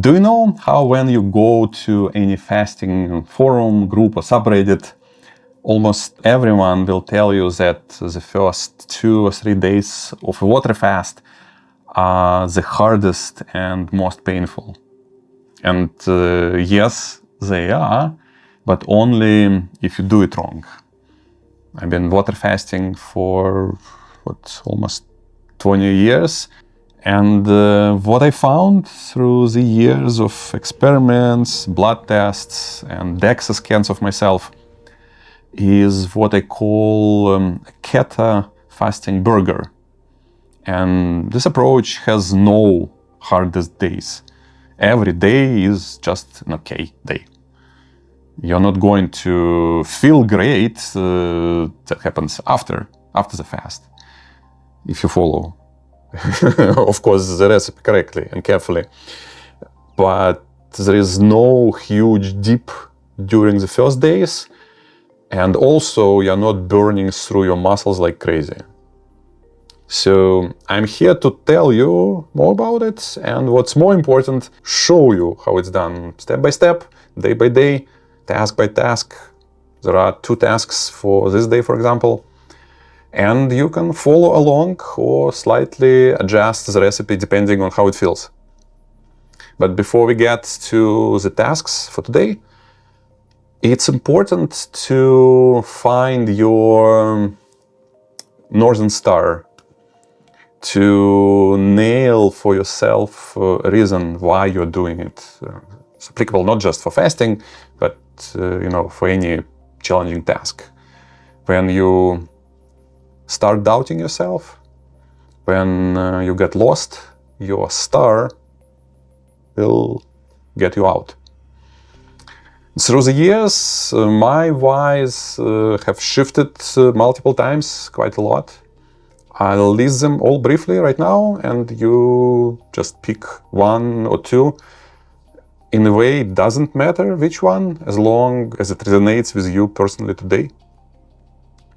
Do you know how when you go to any fasting forum, group or subreddit, almost everyone will tell you that the first 2 or 3 days of a water fast are the hardest and most painful. And yes, they are, but only if you do it wrong. I've been water fasting for almost 20 years. And what I found through the years of experiments, blood tests, and DEXA scans of myself is what I call a keto-fasting burger. And this approach has no hardest days. Every day is just an okay day. You're not going to feel great. That happens after the fast, if you follow, of course, the recipe correctly and carefully. But there is no huge dip during the first days, and also you're not burning through your muscles like crazy. So I'm here to tell you more about it, and what's more important, show you how it's done step by step, day by day, task by task. There are 2 tasks for this day, for example, and you can follow along or slightly adjust the recipe depending on how it feels. But before we get to the tasks for today, it's important to find your Northern Star, to nail for yourself a reason why you're doing it. It's applicable not just for fasting, but for any challenging task. When you start doubting yourself, when you get lost, your star will get you out. Through the years, my whys have shifted multiple times, quite a lot. I'll list them all briefly right now, and you just pick 1 or 2. In a way, it doesn't matter which one, as long as it resonates with you personally today.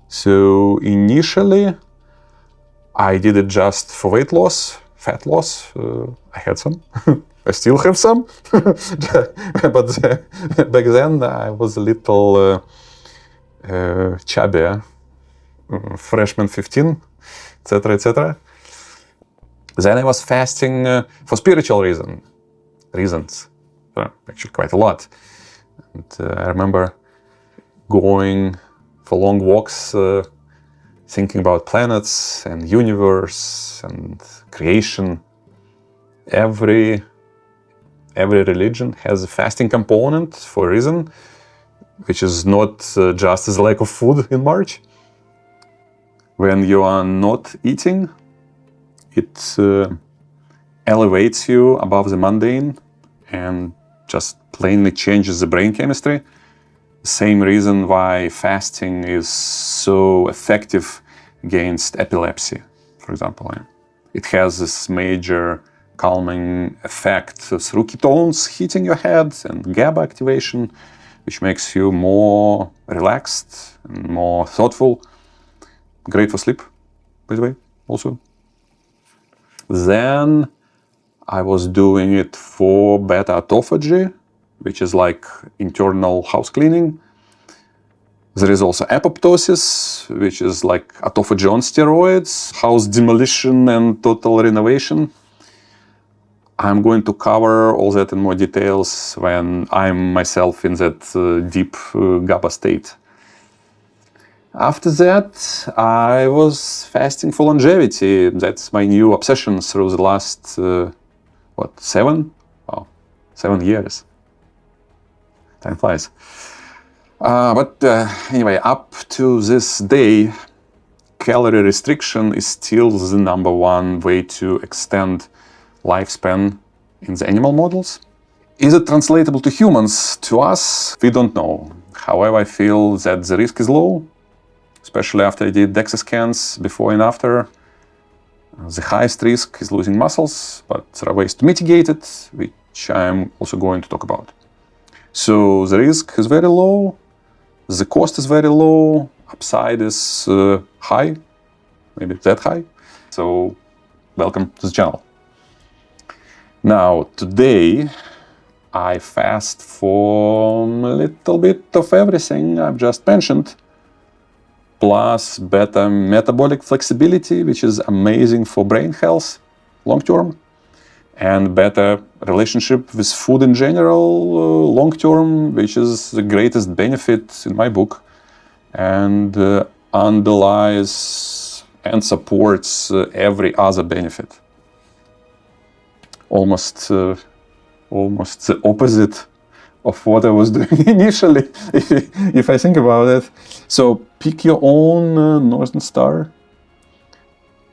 So initially, I did it just for weight loss, fat loss. I had some. I still have some. But back then, I was a little chubby, freshman 15. Etc., etc. Then I was fasting for spiritual reasons, actually quite a lot. And I remember going for long walks, thinking about planets and universe and creation. Every religion has a fasting component for a reason, which is not just as lack of food in March. When you are not eating, it elevates you above the mundane and just plainly changes the brain chemistry. Same reason why fasting is so effective against epilepsy, for example. It has this major calming effect through ketones hitting your head and GABA activation, which makes you more relaxed and more thoughtful. Great for sleep, by the way, also. Then I was doing it for beta autophagy, which is like internal house cleaning. There is also apoptosis, which is like autophagy on steroids, house demolition and total renovation. I'm going to cover all that in more details when I'm myself in that deep GABA state. After that, I was fasting for longevity. That's my new obsession through the last, 7? Wow, 7 years. Time flies. But anyway, up to this day, calorie restriction is still the number 1 way to extend lifespan in the animal models. Is it translatable to humans? To us, we don't know. However, I feel that the risk is low, especially after I did DEXA scans before and after. The highest risk is losing muscles, but there are ways to mitigate it, which I'm also going to talk about. So the risk is very low, the cost is very low, upside is high, maybe that high. So welcome to the channel. Now, today, I fast from a little bit of everything I've just mentioned, plus better metabolic flexibility, which is amazing for brain health long term, and better relationship with food in general long term, which is the greatest benefit in my book, and underlies and supports every other benefit. Almost the opposite of what I was doing initially, if I think about it. So pick your own Northern Star.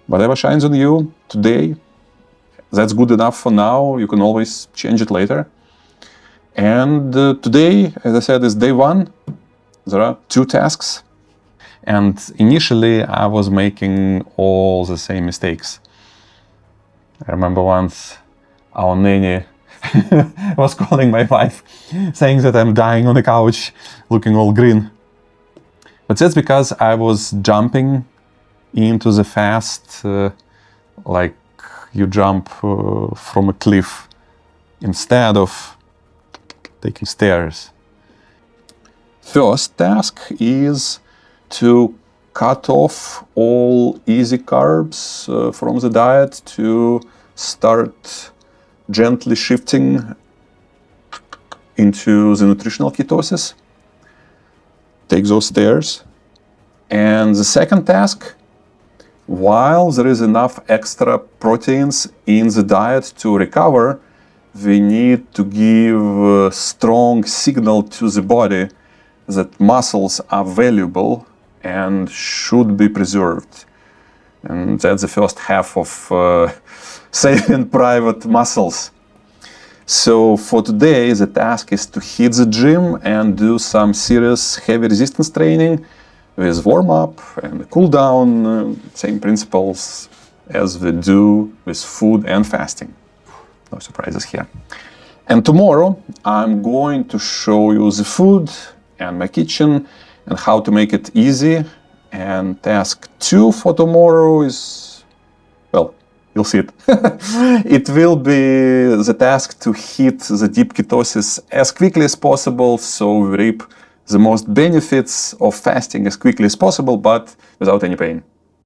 Whatever shines on you today, that's good enough for now. You can always change it later. And today, as I said, is day one. There are 2 tasks. And initially, I was making all the same mistakes. I remember once our nanny was calling my wife, saying that I'm dying on the couch, looking all green. But that's because I was jumping into the fast like you jump from a cliff instead of taking stairs. First task is to cut off all easy carbs from the diet, to start gently shifting into the nutritional ketosis. Take those stairs. And the second task, while there is enough extra proteins in the diet to recover, we need to give a strong signal to the body that muscles are valuable and should be preserved. And that's the first half of saving private muscles. So for today, the task is to hit the gym and do some serious heavy resistance training with warm-up and cool-down, same principles as we do with food and fasting. No surprises here. And tomorrow, I'm going to show you the food and my kitchen and how to make it easy. And task 2 for tomorrow is, well, you'll see it. It will be the task to hit the deep ketosis as quickly as possible, so we reap the most benefits of fasting as quickly as possible, but without any pain.